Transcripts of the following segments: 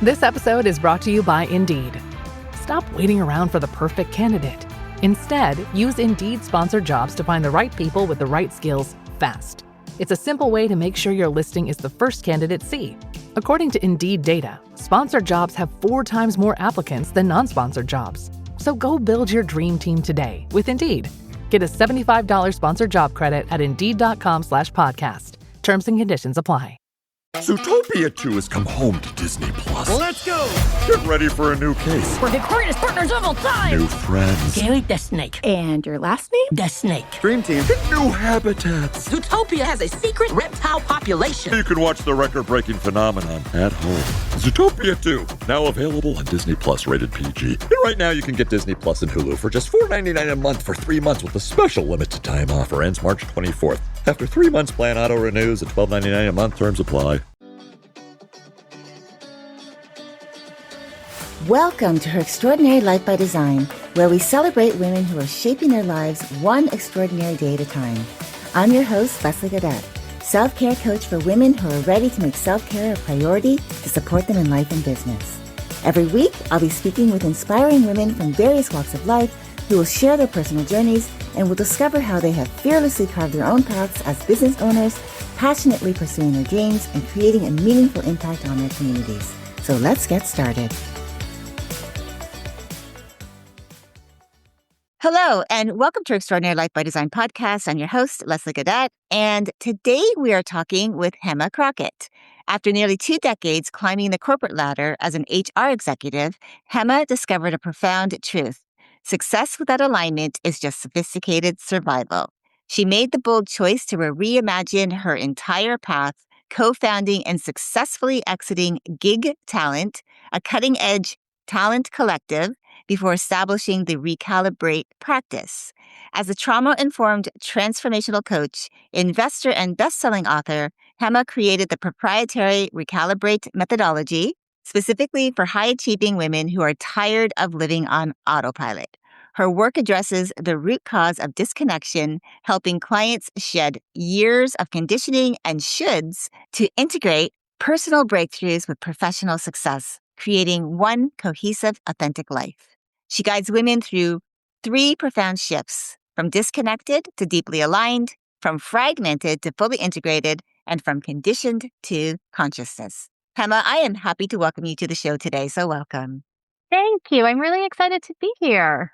This episode is brought to you by Indeed. Stop waiting around for the perfect candidate. Instead, use Indeed sponsored jobs to find the right people with the right skills fast. It's a simple way to make sure your listing is the first candidates see. According to Indeed data, sponsored jobs have 4 times more applicants than non-sponsored jobs. So go build your dream team today with Indeed. Get a $75 sponsored job credit at Indeed.com/podcast. Terms and conditions apply. Zootopia 2 has come home to Disney+. Let's go! Get ready for a new case. We're the greatest partners of all time! New friends. Gary the Snake. And your last name? The Snake. Dream Team. New habitats. Zootopia has a secret reptile population. You can watch the record-breaking phenomenon at home. Zootopia 2, now available on Disney+, rated PG. And right now you can get Disney+ and Hulu for just $4.99 a month for 3 months with a special limited time offer. Ends March 24th. After 3 months, plan auto-renews at $12.99 a month. Terms apply. Welcome to Her Extraordinary Life by Design, where we celebrate women who are shaping their lives one extraordinary day at a time. I'm your host, Leslie Gaudet, self-care coach for women who are ready to make self-care a priority to support them in life and business. Every week, I'll be speaking with inspiring women from various walks of life who will share their personal journeys and will discover how they have fearlessly carved their own paths as business owners, passionately pursuing their dreams and creating a meaningful impact on their communities. So let's get started. Hello, and welcome to Extraordinary Life by Design podcast. I'm your host, Leslie Gaudet, and today we are talking with Hema Crockett. After nearly 2 decades climbing the corporate ladder as an HR executive, Hema discovered a profound truth. Success without alignment is just sophisticated survival. She made the bold choice to reimagine her entire path, co-founding and successfully exiting Gig Talent, a cutting-edge talent collective, before establishing the Recalibrate practice. As a trauma-informed transformational coach, investor, and best-selling author, Hema created the proprietary Recalibrate methodology, specifically for high-achieving women who are tired of living on autopilot. Her work addresses the root cause of disconnection, helping clients shed years of conditioning and shoulds to integrate personal breakthroughs with professional success, creating one cohesive, authentic life. She guides women through 3 profound shifts, from disconnected to deeply aligned, from fragmented to fully integrated, and from conditioned to consciousness. Hema, I am happy to welcome you to the show today, so welcome. Thank you. I'm really excited to be here.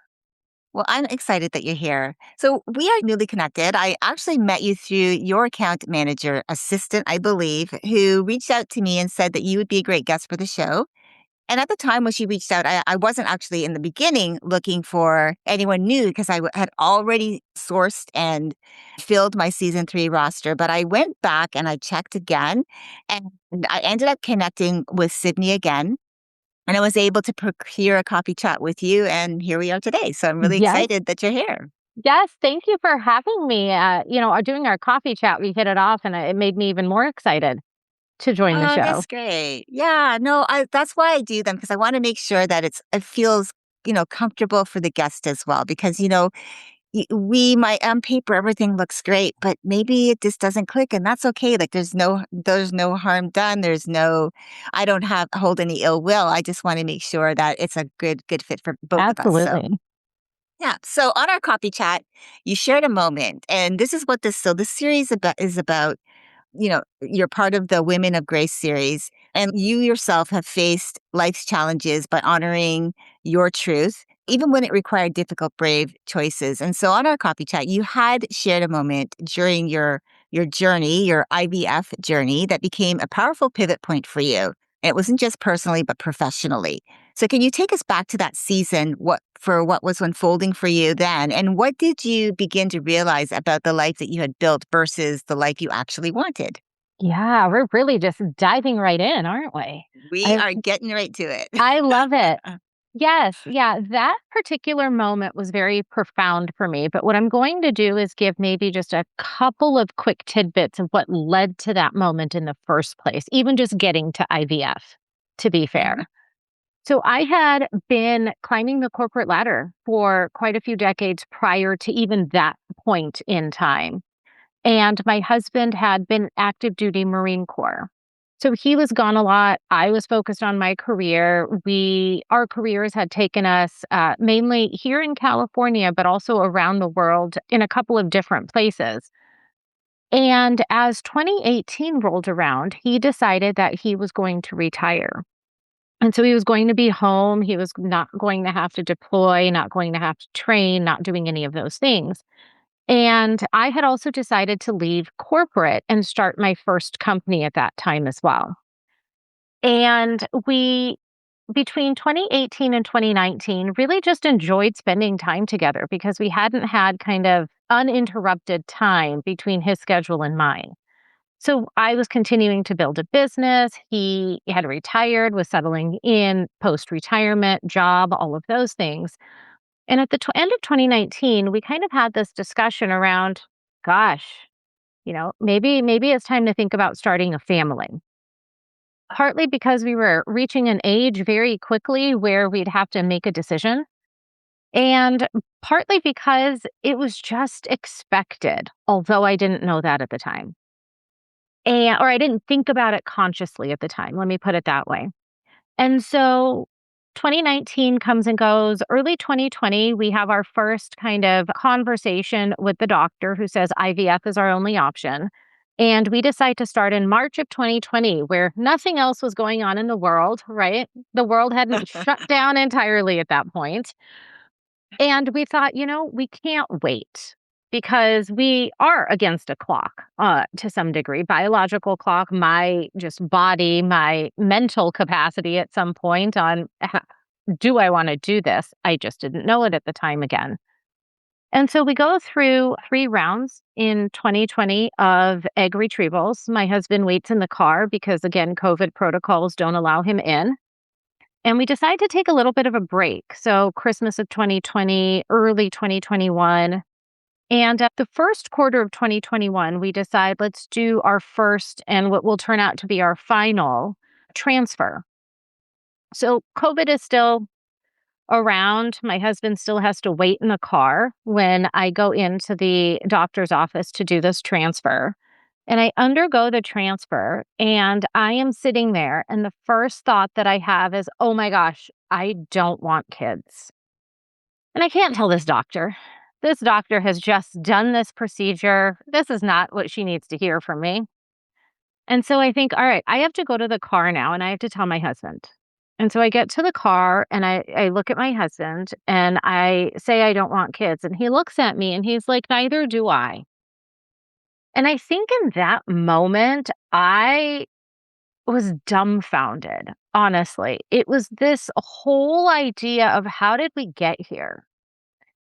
Well, I'm excited that you're here. So we are newly connected. I actually met you through your account manager assistant, I believe, who reached out to me and said that you would be a great guest for the show. And at the time when she reached out, I wasn't actually in the beginning looking for anyone new because I had already sourced and filled my season 3 roster. But I went back and I checked again, and I ended up connecting with Sydney again. And I was able to procure a coffee chat with you, and here we are today. So I'm really excited that you're here. Yes, thank you for having me. Doing our coffee chat, we hit it off, and it made me even more excited to join the show. That's great. Yeah, no, that's why I do them, because I want to make sure that it feels, comfortable for the guest as well. Because, on paper, everything looks great, but maybe it just doesn't click, and that's okay. Like there's no harm done. I don't hold any ill will. I just want to make sure that it's a good fit for both of us. Absolutely. So. Yeah. So on our coffee chat, you shared a moment, and this is what this series is about. You're part of the Women of Grace series, and you yourself have faced life's challenges by honoring your truth, even when it required difficult, brave choices. And so on our coffee chat, you had shared a moment during your journey, your IVF journey, that became a powerful pivot point for you. And it wasn't just personally, but professionally. So can you take us back to that season, what was unfolding for you then? And what did you begin to realize about the life that you had built versus the life you actually wanted? Yeah, we're really just diving right in, aren't we? We are getting right to it. I love it. Yes. Yeah. That particular moment was very profound for me. But what I'm going to do is give maybe just a couple of quick tidbits of what led to that moment in the first place, even just getting to IVF, to be fair. So I had been climbing the corporate ladder for quite a few decades prior to even that point in time. And my husband had been active duty Marine Corps. So he was gone a lot. I was focused on my career. Our careers had taken us mainly here in California, but also around the world in a couple of different places. And as 2018 rolled around, he decided that he was going to retire. And so he was going to be home. He was not going to have to deploy, not going to have to train, not doing any of those things. And I had also decided to leave corporate and start my first company at that time as well. And between 2018 and 2019, really just enjoyed spending time together because we hadn't had kind of uninterrupted time between his schedule and mine. So I was continuing to build a business. He had retired, was settling in, post-retirement, job, all of those things. And at the end of 2019, we kind of had this discussion around, gosh, maybe it's time to think about starting a family. Partly because we were reaching an age very quickly where we'd have to make a decision. And partly because it was just expected, although I didn't know that at the time. Or I didn't think about it consciously at the time. Let me put it that way. And so 2019 comes and goes. Early 2020, we have our first kind of conversation with the doctor who says IVF is our only option. And we decide to start in March of 2020, where nothing else was going on in the world, right? The world hadn't shut down entirely at that point. And we thought, we can't wait because we are against a clock to some degree, biological clock, my just body, my mental capacity at some point on do I want to do this? I just didn't know it at the time again. And so we go through 3 rounds in 2020 of egg retrievals. My husband waits in the car because, again, COVID protocols don't allow him in. And we decide to take a little bit of a break. So Christmas of 2020, early 2021. And at the first quarter of 2021, we decide let's do our first and what will turn out to be our final transfer. So COVID is still around. My husband still has to wait in the car when I go into the doctor's office to do this transfer. And I undergo the transfer and I am sitting there. And the first thought that I have is, oh my gosh, I don't want kids. And I can't tell this doctor. This doctor has just done this procedure. This is not what she needs to hear from me. And so I think, all right, I have to go to the car now and I have to tell my husband. And so I get to the car and I look at my husband and I say, I don't want kids. And he looks at me and he's like, neither do I. And I think in that moment, I was dumbfounded, honestly. It was this whole idea of how did we get here?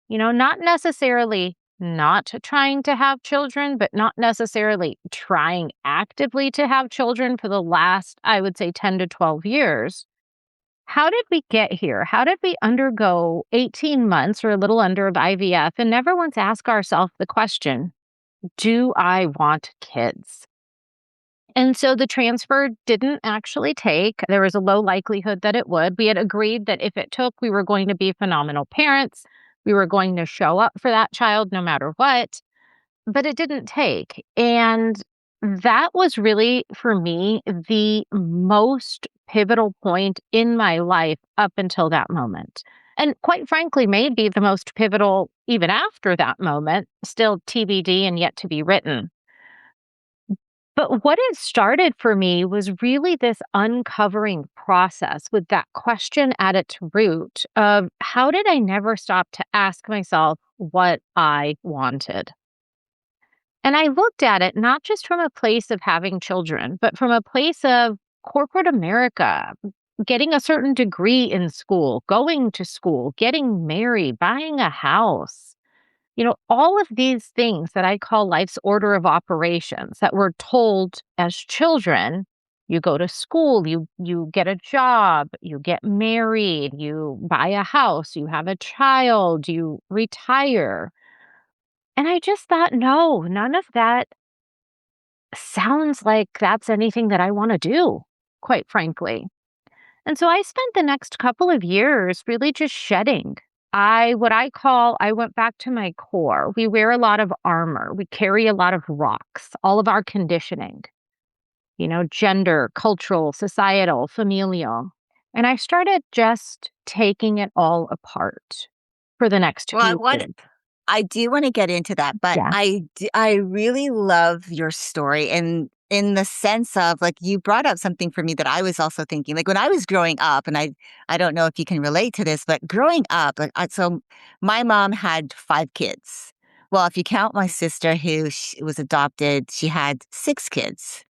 Not necessarily not trying to have children, but not necessarily trying actively to have children for the last, I would say, 10 to 12 years. How did we get here? How did we undergo 18 months or a little under of IVF and never once ask ourselves the question, do I want kids? And so the transfer didn't actually take. There was a low likelihood that it would. We had agreed that if it took, we were going to be phenomenal parents. We were going to show up for that child no matter what. But it didn't take. And that was really, for me, the most pivotal point in my life up until that moment. And quite frankly, maybe the most pivotal even after that moment, still TBD and yet to be written. But what it started for me was really this uncovering process with that question at its root of how did I never stop to ask myself what I wanted? And I looked at it not just from a place of having children, but from a place of corporate America, getting a certain degree in school, going to school, getting married, buying a house. All of these things that I call life's order of operations that we're told as children, you go to school, you get a job, you get married, you buy a house, you have a child, you retire. And I just thought, no, none of that sounds like that's anything that I want to do, quite frankly. And so I spent the next couple of years really just shedding. I went back to my core. We wear a lot of armor. We carry a lot of rocks, all of our conditioning, gender, cultural, societal, familial. And I started just taking it all apart for the next Well, few years. I do want to get into that, but Yeah. I really love your story, and in the sense of like you brought up something for me that I was also thinking. Like when I was growing up, and I don't know if you can relate to this, but growing up, so my mom had 5 kids. Well, if you count my sister who was adopted, she had 6 kids.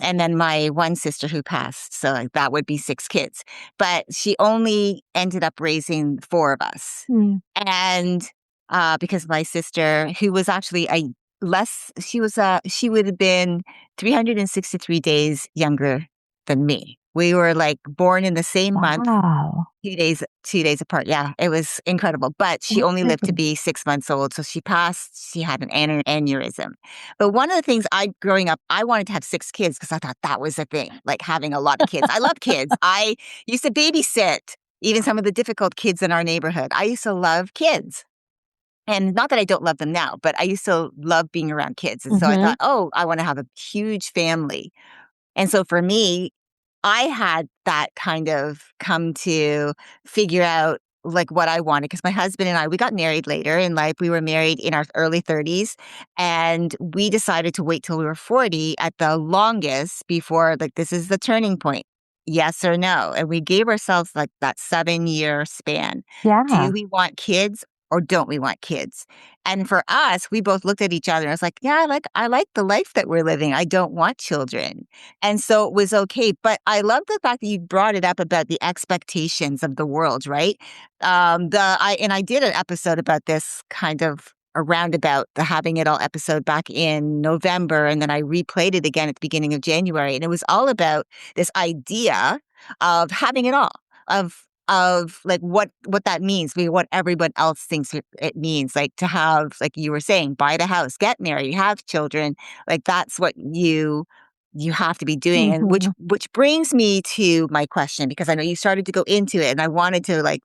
And then my one sister who passed, so like, that would be 6 kids. But she only ended up raising 4 of us. Mm. And because my sister, who was actually she would have been 363 days younger than me. We were like born in the same month, Wow. 2 days apart. Yeah, it was incredible. But she That's only lived to crazy. be 6 months old. So she passed, she had an aneurysm. But one of the things growing up, I wanted to have 6 kids because I thought that was a thing, like having a lot of kids. I love kids. I used to babysit even some of the difficult kids in our neighborhood. I used to love kids. And not that I don't love them now, but I used to love being around kids. And so I Mhm. thought, oh, I want to have a huge family. And so for me, I had that kind of come to figure out like what I wanted because my husband and we got married later in life. We were married in our early 30s and we decided to wait till we were 40 at the longest before like this is the turning point. Yes or no. And we gave ourselves like that 7-year span. Yeah. Do we want kids or don't we want kids? And for us, we both looked at each other and was like, yeah, I like the life that we're living. I don't want children. And so it was okay. But I love the fact that you brought it up about the expectations of the world, right? I did an episode about this kind of around about the Having It All episode back in November, and then I replayed it again at the beginning of January. And it was all about this idea of having it all, of like what that means, what everyone else thinks it means, like to have, like you were saying, buy the house, get married, have children, like that's what you have to be doing. And which Mhm. brings me to my question, because I know you started to go into it and I wanted to like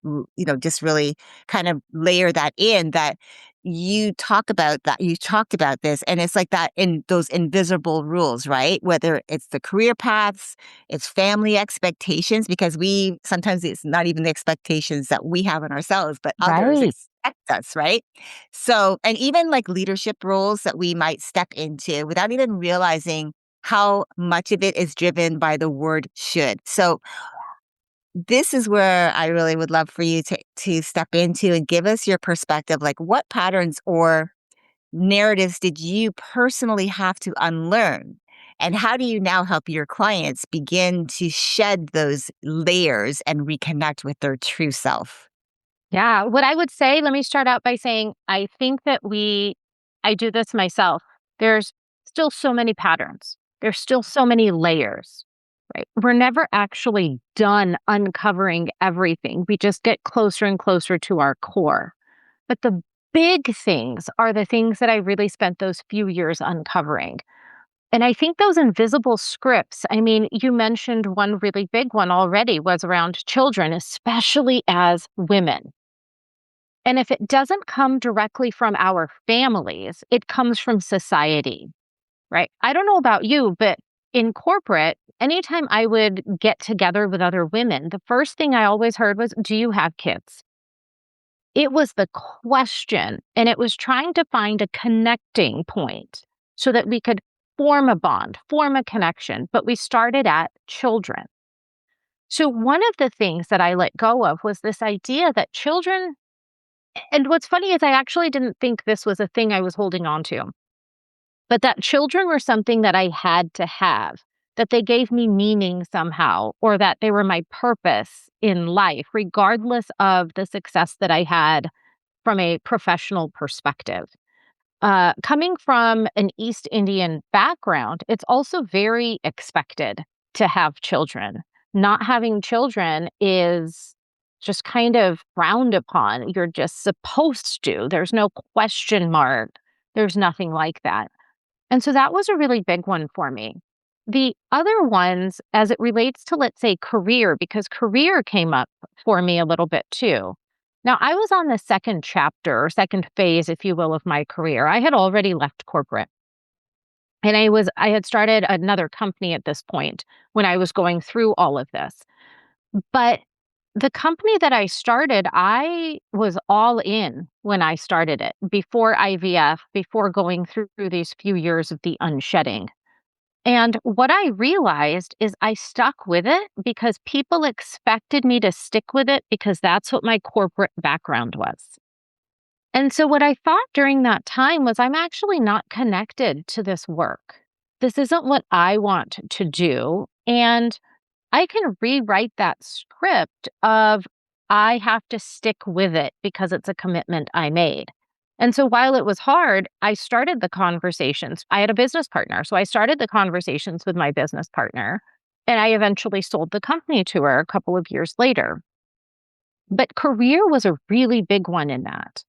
just really kind of layer that in, that you talked about this, and it's like that in those invisible rules, right? Whether it's the career paths, it's family expectations, because we sometimes it's not even the expectations that we have on ourselves, but others Right. expect us, right? So, and even like leadership roles that we might step into without even realizing how much of it is driven by the word should. So, this is where I really would love for you to step into and give us your perspective. Like, what patterns or narratives did you personally have to unlearn? And how do you now help your clients begin to shed those layers and reconnect with their true self? Yeah. What I would say, let me start out by saying, I think that I do this myself. There's still so many patterns. There's still so many layers, right? We're never actually done uncovering everything. We just get closer and closer to our core. But the big things are the things that I really spent those few years uncovering. And I think those invisible scripts, I mean, you mentioned one really big one already was around children, especially as women. And if it doesn't come directly from our families, it comes from society, right? I don't know about you, but in corporate, anytime I would get together with other women, the first thing I always heard was, do you have kids? It was the question, and it was trying to find a connecting point so that we could form a bond, form a connection. But we started at children. So one of the things that I let go of was this idea that children, and what's funny is I actually didn't think this was a thing I was holding on to, but that children were something that I had to have, that they gave me meaning somehow, or that they were my purpose in life, regardless of the success that I had from a professional perspective. Coming from an East Indian background, it's also very expected to have children. Not having children is just kind of frowned upon. You're just supposed to. There's no question mark. There's nothing like that. And so that was a really big one for me. The other ones, as it relates to, let's say, career, because career came up for me a little bit too. Now, I was on the second chapter, or second phase, if you will, of my career. I had already left corporate. And I had started another company at this point when I was going through all of this. But the company that I started, I was all in when I started it before IVF, before going through these few years of the unshedding. And what I realized is I stuck with it because people expected me to stick with it because that's what my corporate background was. And so what I thought during that time was I'm actually not connected to this work. This isn't what I want to do. And I can rewrite that script of I have to stick with it because it's a commitment I made. And so while it was hard, I started the conversations. I had a business partner. So I started the conversations with my business partner, and I eventually sold the company to her a couple of years later. But career was a really big one in that.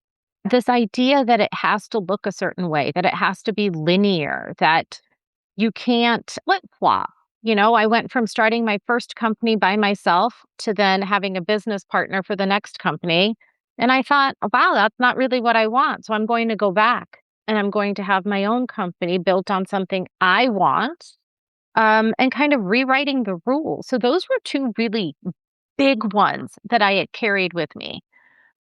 This idea that it has to look a certain way, that it has to be linear, that you can't flip-flop. I went from starting my first company by myself to then having a business partner for the next company. And I thought, wow, that's not really what I want. So I'm going to go back and I'm going to have my own company built on something I want, and kind of rewriting the rules. So those were two really big ones that I had carried with me.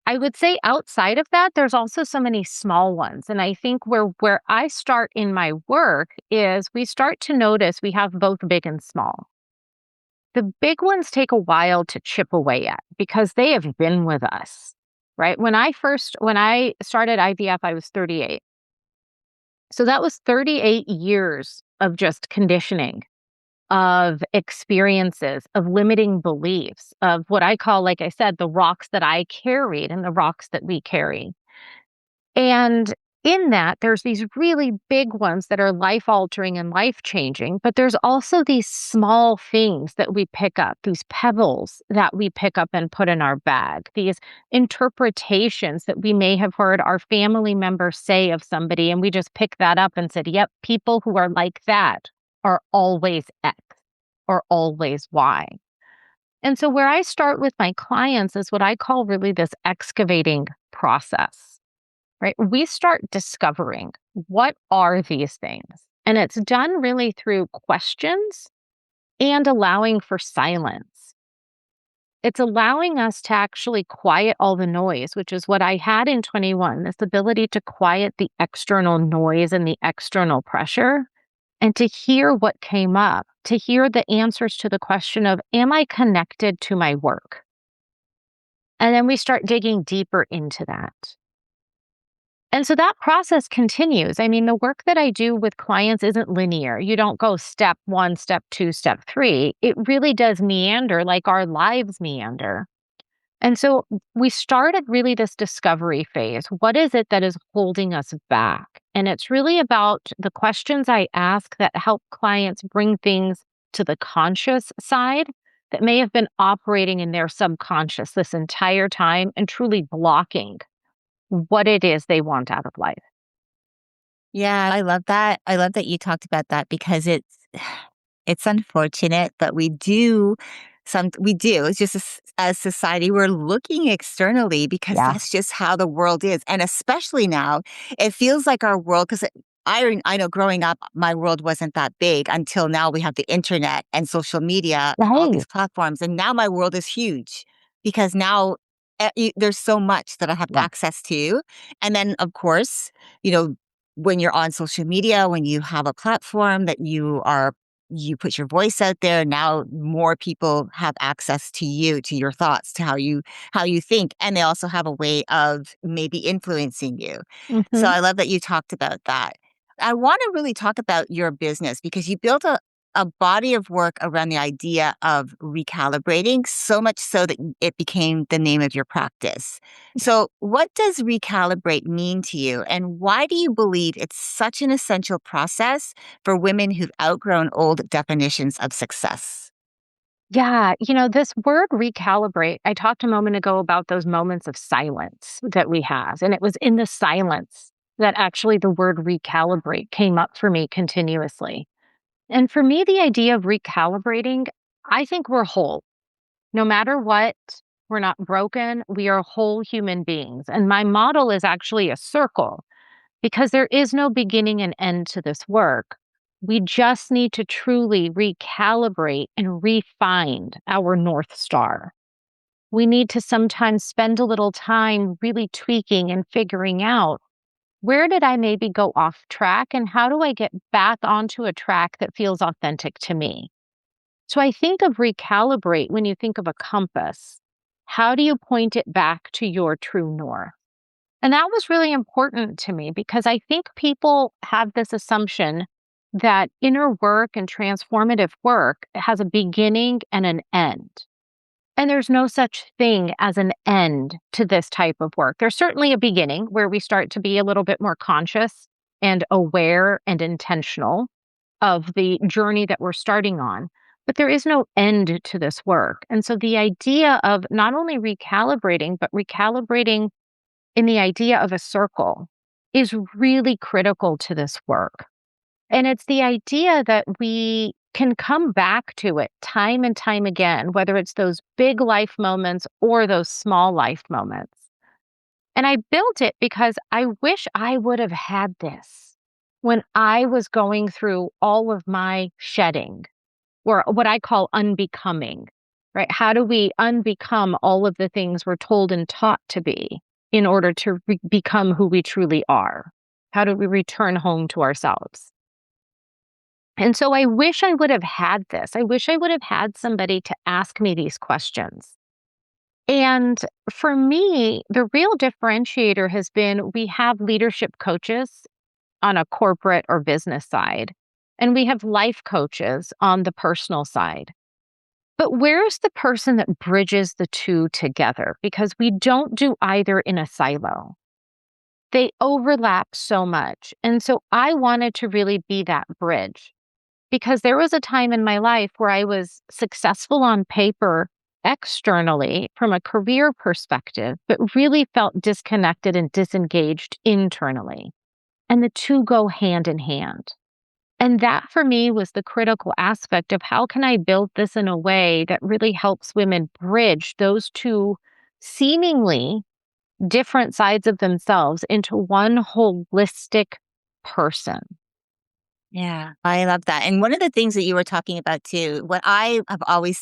I would say outside of that, there's also so many small ones. And I think where I start in my work is we start to notice we have both big and small. The big ones take a while to chip away at because they have been with us, right? When I started IVF, I was 38. So that was 38 years of just conditioning, of experiences, of limiting beliefs, of what I call, like I said, the rocks that I carried and the rocks that we carry. And in that, there's these really big ones that are life altering and life changing, but there's also these small things that we pick up, these pebbles that we pick up and put in our bag, these interpretations that we may have heard our family members say of somebody, and we just pick that up and said, yep, people who are like that are always X or always Y. And so where I start with my clients is what I call really this excavating process, right? We start discovering what are these things? And it's done really through questions and allowing for silence. It's allowing us to actually quiet all the noise, which is what I had in 21, this ability to quiet the external noise and the external pressure, and to hear what came up, to hear the answers to the question of, am I connected to my work? And then we start digging deeper into that. And so that process continues. I mean, the work that I do with clients isn't linear. You don't go step 1, step 2, step 3. It really does meander like our lives meander. And so we started really this discovery phase. What is it that is holding us back? And it's really about the questions I ask that help clients bring things to the conscious side that may have been operating in their subconscious this entire time and truly blocking what it is they want out of life. Yeah, I love that. I love that you talked about that because it's unfortunate, but we do. It's just as society, we're looking externally because Yeah. that's just how the world is. And especially now, it feels like our world, because I know growing up, my world wasn't that big until now we have the internet and social media and all these Right. platforms. And now my world is huge because now there's so much that I have Yeah. access to. And then, of course, you know, when you're on social media, when you have a platform that you put your voice out there, now more people have access to you, to your thoughts, to how you think, and they also have a way of maybe influencing you. So Hmm. I love that you talked about that. I want to really talk about your business because you built a body of work around the idea of recalibrating, so much so that it became the name of your practice. So, what does recalibrate mean to you, and why do you believe it's such an essential process for women who've outgrown old definitions of success? Yeah, this word recalibrate, I talked a moment ago about those moments of silence that we have. And it was in the silence that actually the word recalibrate came up for me continuously. And for me, the idea of recalibrating, I think we're whole. No matter what, We're not broken. We are whole human beings. And my model is actually a circle because there is no beginning and end to this work. We just need to truly recalibrate and refine our North Star. We need to sometimes spend a little time really tweaking and figuring out, where did I maybe go off track and how do I get back onto a track that feels authentic to me? So I think of recalibrate when you think of a compass. How do you point it back to your true north? And that was really important to me because I think people have this assumption that inner work and transformative work has a beginning and an end. And there's no such thing as an end to this type of work. There's certainly a beginning where we start to be a little bit more conscious and aware and intentional of the journey that we're starting on. But there is no end to this work. And so the idea of not only recalibrating, but recalibrating in the idea of a circle is really critical to this work. And it's the idea that we can come back to it time and time again, whether it's those big life moments or those small life moments. And I built it because I wish I would have had this when I was going through all of my shedding, or what I call unbecoming, right? How do we unbecome all of the things we're told and taught to be in order to become who we truly are? How do we return home to ourselves? And so I wish I would have had this. I wish I would have had somebody to ask me these questions. And for me, the real differentiator has been we have leadership coaches on a corporate or business side, and we have life coaches on the personal side. But where's the person that bridges the two together? Because we don't do either in a silo. They overlap so much. And so I wanted to really be that bridge. Because there was a time in my life where I was successful on paper externally from a career perspective, but really felt disconnected and disengaged internally. And the two go hand in hand. And that for me was the critical aspect of how can I build this in a way that really helps women bridge those two seemingly different sides of themselves into one holistic person. Yeah, I love that. And one of the things that you were talking about too, what I have always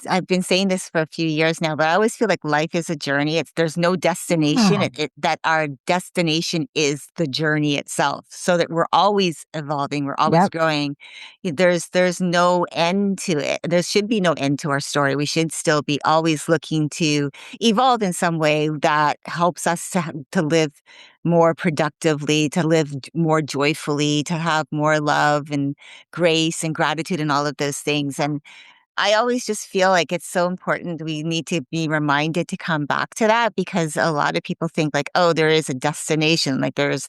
I've been saying this for a few years now, but I always feel like life is a journey. There's no destination. That our destination is the journey itself. So that we're always evolving, we're always growing. There's no end to it. There should be no end to our story. We should still be always looking to evolve in some way that helps us to live more productively, to live more joyfully, to have more love and grace and gratitude and all of those things. And I always just feel like it's so important. We need to be reminded to come back to that because a lot of people think like, oh, there is a destination, like there's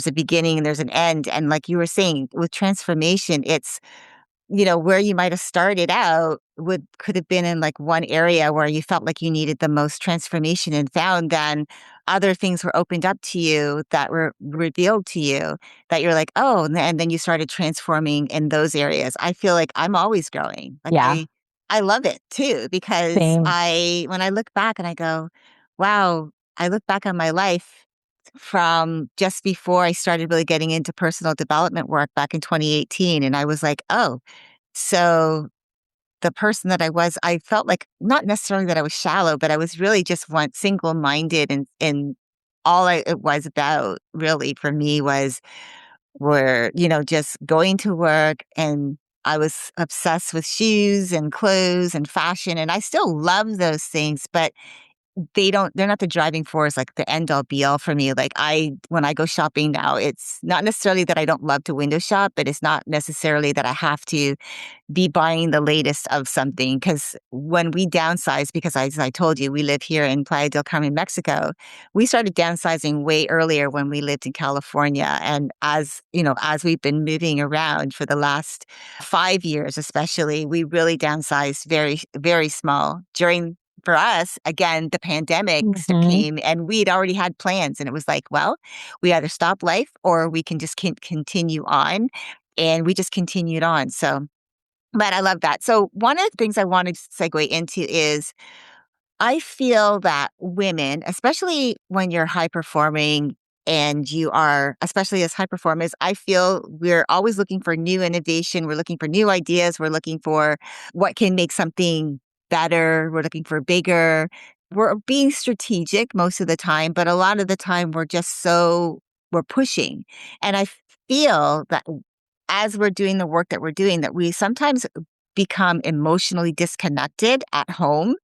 a beginning and there's an end. And like you were saying, with transformation, it's, where you might have started out could have been in like one area where you felt like you needed the most transformation and found then other things were opened up to you that were revealed to you that you're like, oh, and then you started transforming in those areas. I feel like I'm always growing. Like I love it too, because Same. when I look back and I go, wow, I look back on my life from just before I started really getting into personal development work back in 2018. And I was like, oh, so the person that I was, I felt like not necessarily that I was shallow, but I was really just one single-minded and all it was about really for me were, just going to work, and I was obsessed with shoes and clothes and fashion. And I still love those things, but they're not the driving force, like the end all be all for me. Like when I go shopping now, it's not necessarily that I don't love to window shop, but it's not necessarily that I have to be buying the latest of something. Because when we downsized, because as I told you, we live here in Playa del Carmen, Mexico, we started downsizing way earlier when we lived in California. And as we've been moving around for the last 5 years, especially, we really downsized very, very small. For us, again, the pandemic came and we'd already had plans. And it was like, well, we either stop life or we can just continue on. And we just continued on. So But I love that. So one of the things I wanted to segue into is I feel that women, especially when you're high performing and you are, especially as high performers, I feel we're always looking for new innovation. We're looking for new ideas. We're looking for what can make something better. We're looking for bigger. We're being strategic most of the time, but a lot of the time we're pushing. And I feel that as we're doing the work that we're doing, that we sometimes become emotionally disconnected at home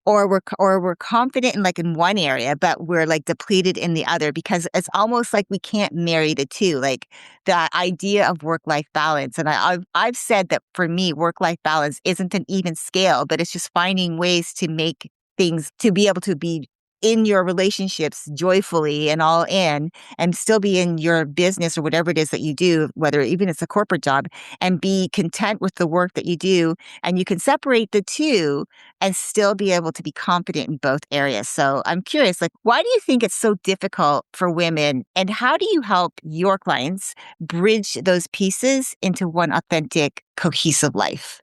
or we're confident in like in one area, but we're like depleted in the other because it's almost like we can't marry the two. Like the idea of work-life balance. And I've said that for me, work-life balance isn't an even scale, but it's just finding ways to make things to be able to be in your relationships joyfully and all in and still be in your business or whatever it is that you do, whether even it's a corporate job, and be content with the work that you do. And you can separate the two and still be able to be confident in both areas. So I'm curious, like, why do you think it's so difficult for women? And how do you help your clients bridge those pieces into one authentic, cohesive life?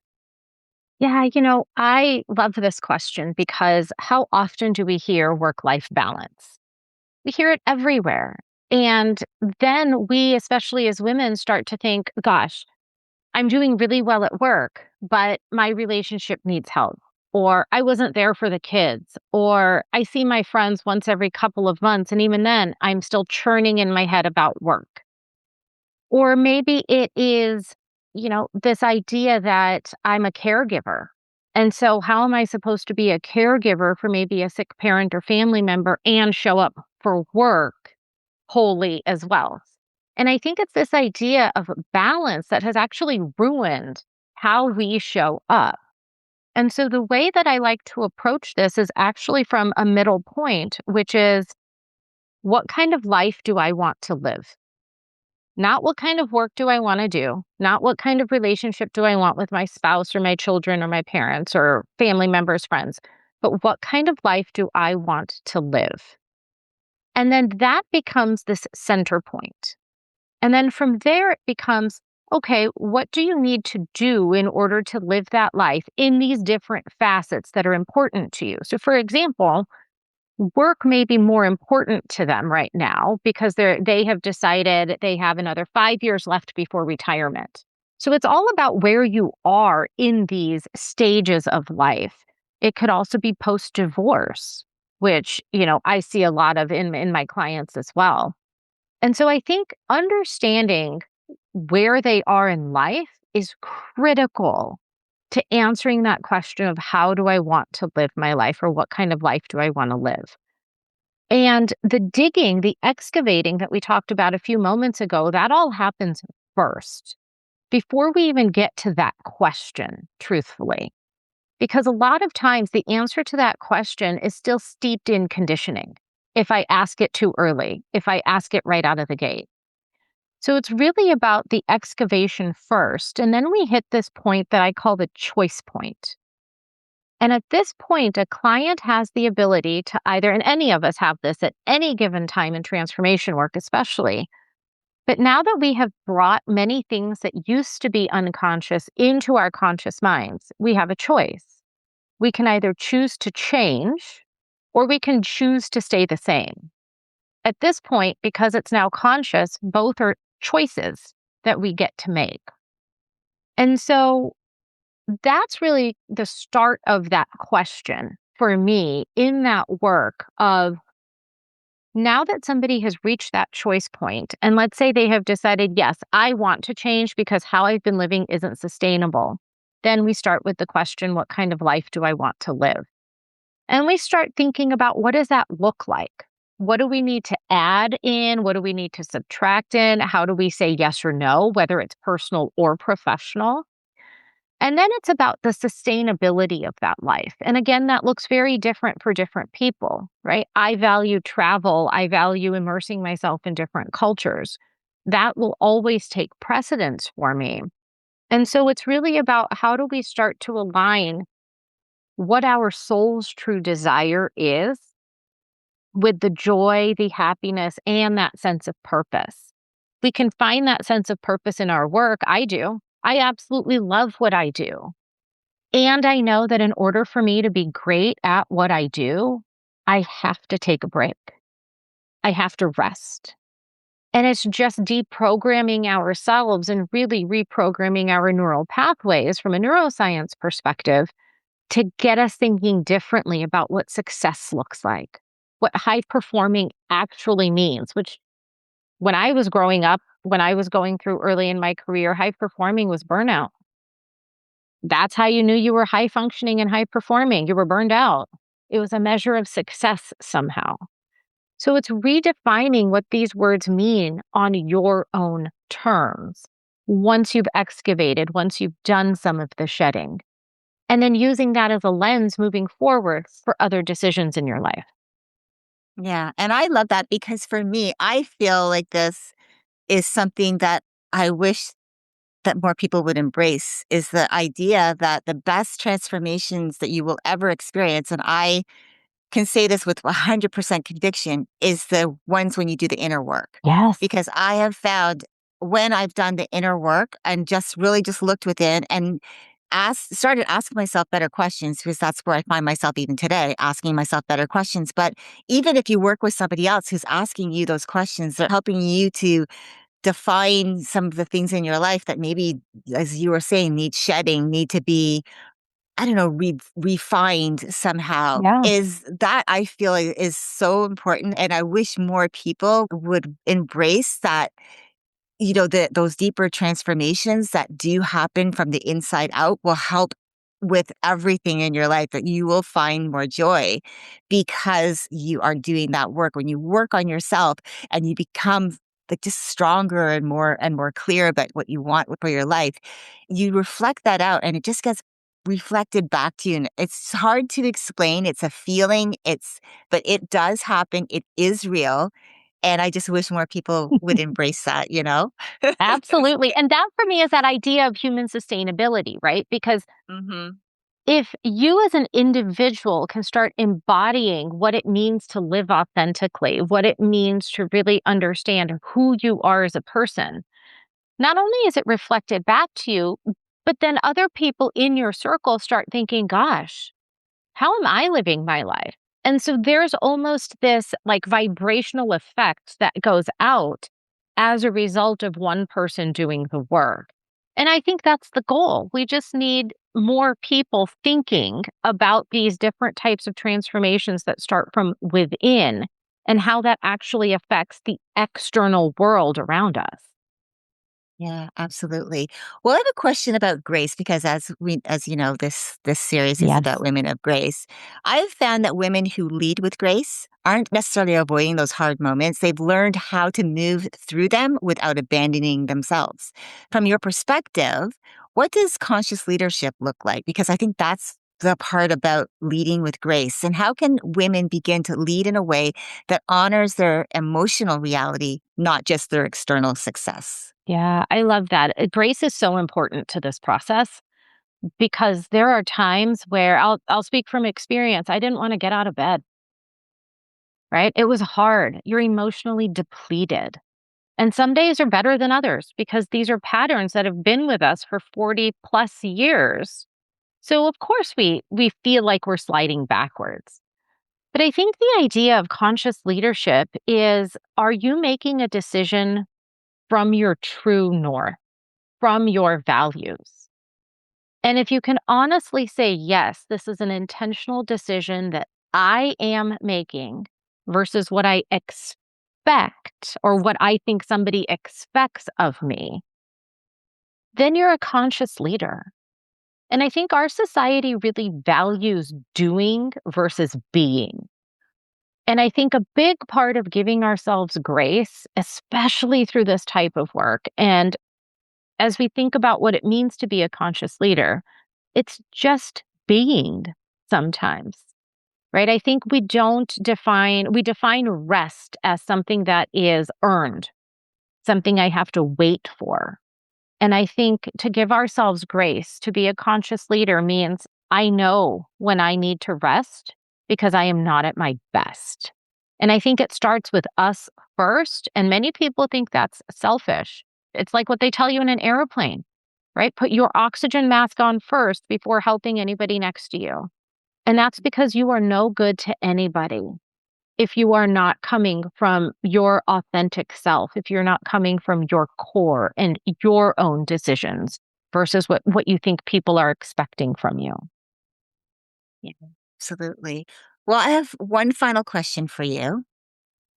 Yeah, I love this question because how often do we hear work-life balance? We hear it everywhere. And then we, especially as women, start to think, gosh, I'm doing really well at work, but my relationship needs help. Or I wasn't there for the kids. Or I see my friends once every couple of months. And even then, I'm still churning in my head about work. Or maybe it is, this idea that I'm a caregiver. And so, how am I supposed to be a caregiver for maybe a sick parent or family member and show up for work wholly as well? And I think it's this idea of balance that has actually ruined how we show up. And so, the way that I like to approach this is actually from a middle point, which is what kind of life do I want to live? Not what kind of work do I want to do, not what kind of relationship do I want with my spouse or my children or my parents or family members, friends, but what kind of life do I want to live? And then that becomes this center point. And then from there, it becomes, okay, what do you need to do in order to live that life in these different facets that are important to you? So, for example, work may be more important to them right now because they have decided they have another 5 years left before retirement. So it's all about where you are in these stages of life. It could also be post-divorce, which, I see a lot of in my clients as well. And so I think understanding where they are in life is critical to answering that question of how do I want to live my life or what kind of life do I want to live? And the digging, the excavating that we talked about a few moments ago, that all happens first before we even get to that question, truthfully. Because a lot of times the answer to that question is still steeped in conditioning. If I ask it too early, if I ask it right out of the gate. So it's really about the excavation first. And then we hit this point that I call the choice point. And at this point, a client has the ability to either, and any of us have this at any given time in transformation work, especially. But now that we have brought many things that used to be unconscious into our conscious minds, we have a choice. We can either choose to change or we can choose to stay the same. At this point, because it's now conscious, both are choices that we get to make. And so that's really the start of that question for me in that work of now that somebody has reached that choice point, and let's say they have decided, yes, I want to change because how I've been living isn't sustainable. Then we start with the question, what kind of life do I want to live? And we start thinking about what does that look like? What do we need to add in? What do we need to subtract in? How do we say yes or no, whether it's personal or professional? And then it's about the sustainability of that life. And again, that looks very different for different people, right? I value travel. I value immersing myself in different cultures. That will always take precedence for me. And so it's really about how do we start to align what our soul's true desire is with the joy, the happiness, and that sense of purpose. We can find that sense of purpose in our work. I do. I absolutely love what I do. And I know that in order for me to be great at what I do, I have to take a break. I have to rest. And it's just deprogramming ourselves and really reprogramming our neural pathways from a neuroscience perspective to get us thinking differently about what success looks like, what high performing actually means, which when I was growing up, when I was going through early in my career, high performing was burnout. That's how you knew you were high functioning and high performing. You were burned out. It was a measure of success somehow. So it's redefining what these words mean on your own terms once you've excavated, once you've done some of the shedding, and then using that as a lens moving forward for other decisions in your life. Yeah. And I love that because for me, I feel like this is something that I wish that more people would embrace is the idea that the best transformations that you will ever experience, and I can say this with 100% conviction, is the ones when you do the inner work. Yes. Because I have found when I've done the inner work and just really just looked within and started asking myself better questions, because that's where I find myself even today, asking myself better questions. But even if you work with somebody else who's asking you those questions, they're helping you to define some of the things in your life that maybe, as you were saying, need shedding, need to be, I don't know, refined somehow. Yeah. Is that I feel is so important. And I wish more people would embrace that, those deeper transformations that do happen from the inside out will help with everything in your life, that you will find more joy because you are doing that work. When you work on yourself and you become like just stronger and more clear about what you want for your life, you reflect that out and it just gets reflected back to you. And it's hard to explain. It's a feeling. But it does happen. It is real. And I just wish more people would embrace that, you know? Absolutely. And that for me is that idea of human sustainability, right? Because Mhm. if you as an individual can start embodying what it means to live authentically, what it means to really understand who you are as a person, not only is it reflected back to you, but then other people in your circle start thinking, gosh, how am I living my life? And so there's almost this like vibrational effect that goes out as a result of one person doing the work. And I think that's the goal. We just need more people thinking about these different types of transformations that start from within and how that actually affects the external world around us. Yeah, absolutely. Well, I have a question about grace because as you know, this series is Yes. about women of grace. I've found that women who lead with grace aren't necessarily avoiding those hard moments. They've learned how to move through them without abandoning themselves. From your perspective, what does conscious leadership look like? Because I think that's the part about leading with grace. And how can women begin to lead in a way that honors their emotional reality, not just their external success? Yeah, I love that. Grace is so important to this process because there are times where I'll speak from experience. I didn't want to get out of bed, right? It was hard. You're emotionally depleted. And some days are better than others because these are patterns that have been with us for 40 plus years. So of course we feel like we're sliding backwards. But I think the idea of conscious leadership is, are you making a decision from your true north, from your values? And if you can honestly say, yes, this is an intentional decision that I am making versus what I expect or what I think somebody expects of me, then you're a conscious leader. And I think our society really values doing versus being. And I think a big part of giving ourselves grace, especially through this type of work, and as we think about what it means to be a conscious leader, it's just being sometimes, right? I think we define rest as something that is earned, something I have to wait for. And I think to give ourselves grace, to be a conscious leader means I know when I need to rest because I am not at my best. And I think it starts with us first. And many people think that's selfish. It's like what they tell you in an airplane. right? Put your oxygen mask on first before helping anybody next to you. And that's because you are no good to anybody if you are not coming from your authentic self, if you're not coming from your core and your own decisions versus what you think people are expecting from you. Yeah, absolutely. Well, I have one final question for you.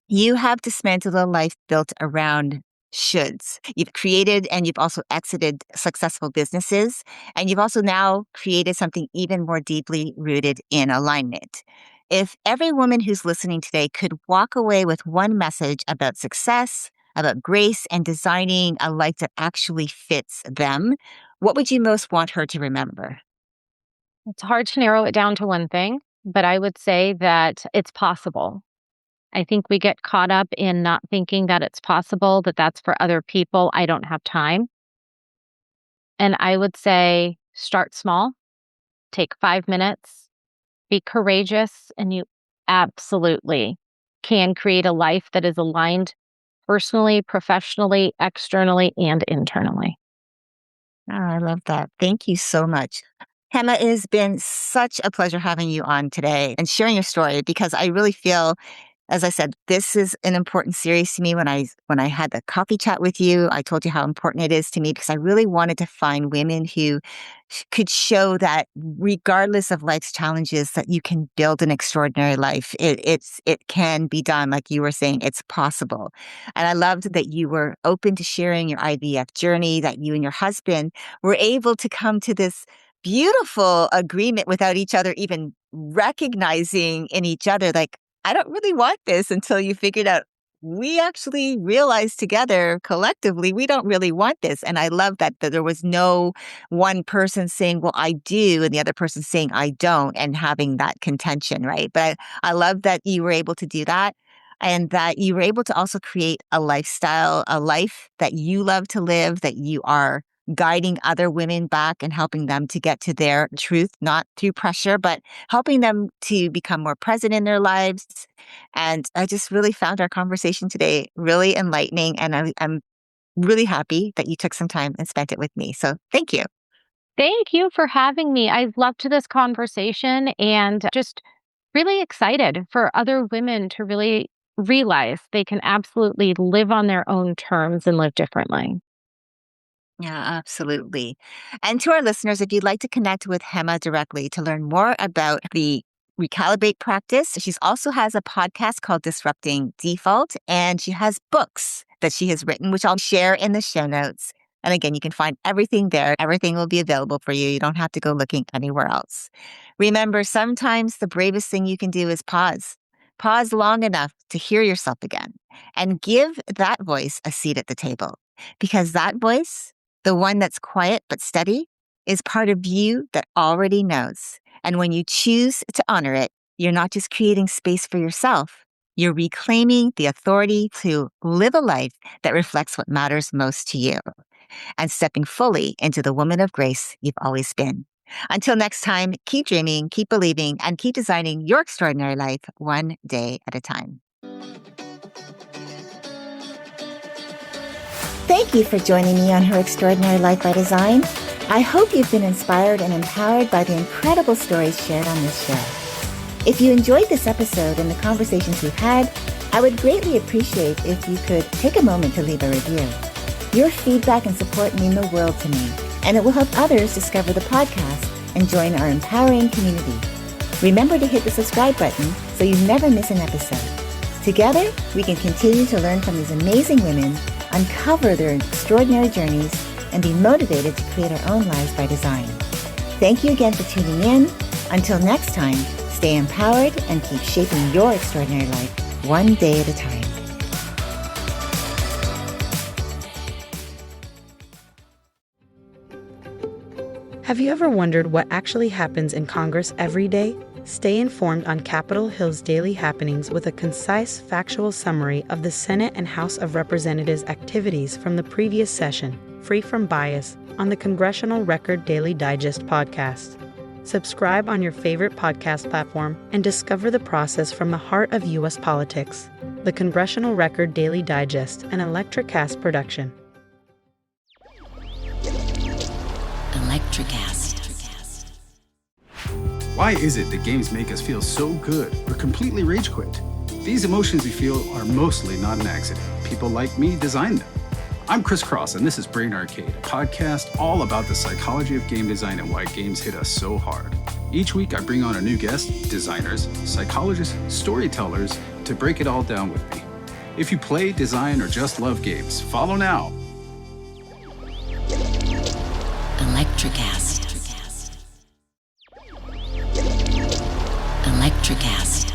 You have dismantled a life built around shoulds. You've created and you've also exited successful businesses, and you've also now created something even more deeply rooted in alignment. If every woman who's listening today could walk away with one message about success, about grace, and designing a life that actually fits them, what would you most want her to remember? It's hard to narrow it down to one thing, but I would say that it's possible. I think we get caught up in not thinking that it's possible, that that's for other people. I don't have time. And I would say start small, take 5 minutes, be courageous, and you absolutely can create a life that is aligned personally, professionally, externally, and internally. Oh, I love that. Thank you so much. Hema, it has been such a pleasure having you on today and sharing your story because I really feel, as I said, this is an important series to me. When I had the coffee chat with you, I told you how important it is to me because I really wanted to find women who could show that regardless of life's challenges, that you can build an extraordinary life. It can be done, like you were saying, it's possible. And I loved that you were open to sharing your IVF journey, that you and your husband were able to come to this beautiful agreement without each other even recognizing in each other, like, I don't really want this, until you figured out we actually realized together collectively we don't really want this. And I love that there was no one person saying, well, I do, and the other person saying, I don't, and having that contention, right? But I love that you were able to do that and that you were able to also create a lifestyle, a life that you love to live, that you are guiding other women back and helping them to get to their truth, not through pressure, but helping them to become more present in their lives. And I just really found our conversation today really enlightening. And I'm really happy that you took some time and spent it with me. So thank you. Thank you for having me. I loved this conversation and just really excited for other women to really realize they can absolutely live on their own terms and live differently. Yeah, absolutely. And to our listeners, if you'd like to connect with Hema directly to learn more about the Recalibrate practice, she also has a podcast called Disrupting Default, and she has books that she has written, which I'll share in the show notes. And again, you can find everything there. Everything will be available for you. You don't have to go looking anywhere else. Remember, sometimes the bravest thing you can do is pause. Pause long enough to hear yourself again and give that voice a seat at the table, because that voice, the one that's quiet but steady, is part of you that already knows. And when you choose to honor it, you're not just creating space for yourself, you're reclaiming the authority to live a life that reflects what matters most to you and stepping fully into the woman of grace you've always been. Until next time, keep dreaming, keep believing, and keep designing your extraordinary life one day at a time. Thank you for joining me on Her Extraordinary Life by Design. I hope you've been inspired and empowered by the incredible stories shared on this show. If you enjoyed this episode and the conversations we've had, I would greatly appreciate if you could take a moment to leave a review. Your feedback and support mean the world to me, and it will help others discover the podcast and join our empowering community. Remember to hit the subscribe button so you never miss an episode. Together, we can continue to learn from these amazing women, uncover their extraordinary journeys, and be motivated to create our own lives by design. Thank you again for tuning in. Until next time, stay empowered and keep shaping your extraordinary life one day at a time. Have you ever wondered what actually happens in Congress every day? Stay informed on Capitol Hill's daily happenings with a concise, factual summary of the Senate and House of Representatives' activities from the previous session, free from bias, on the Congressional Record Daily Digest podcast. Subscribe on your favorite podcast platform and discover the process from the heart of U.S. politics. The Congressional Record Daily Digest, an Electric Cast production. Electricast. Why is it that games make us feel so good or completely rage quit? These emotions we feel are mostly not an accident. People like me designed them. I'm Chris Cross, and this is Brain Arcade, a podcast all about the psychology of game design and why games hit us so hard. Each week, I bring on a new guest, designers, psychologists, storytellers, to break it all down with me. If you play, design, or just love games, follow now. Electricast. Electricast.